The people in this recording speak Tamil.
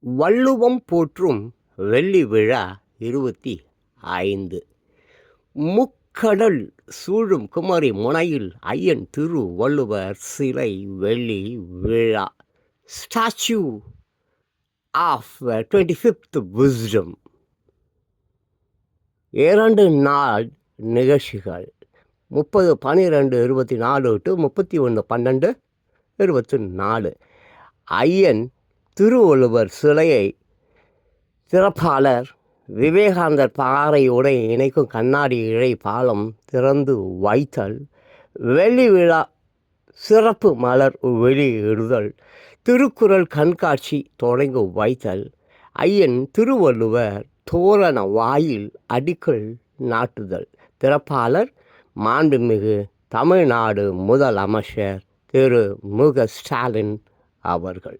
வள்ளுவம் போற்றும் வெள்ளி விழா 25. முக்கடல் சூழும் குமரி முனையில் ஐயன் திருவள்ளுவர் சிலை வெள்ளி விழா. Statue of 25th wisdom. 2 நாள் நிகழ்ச்சிகள் 30/12/24 to 31/12/24. ஐயன் திருவள்ளுவர் சிலையை திறப்பாளர் விவேகானந்தர் பாறையுடன் இணைக்கும் கண்ணாடி இழை பாலம் திறந்து வைத்தல், வெள்ளி விழா சிறப்பு மலர் வெளியிடுதல், திருக்குறள் கண்காட்சி தொடங்கி வைத்தல், ஐயன் திருவள்ளுவர் தோரண வாயில் அடிக்கல் நாட்டுதல். திறப்பாளர் மாண்புமிகு தமிழ்நாடு முதலமைச்சர் திரு மு க ஸ்டாலின் அவர்கள்.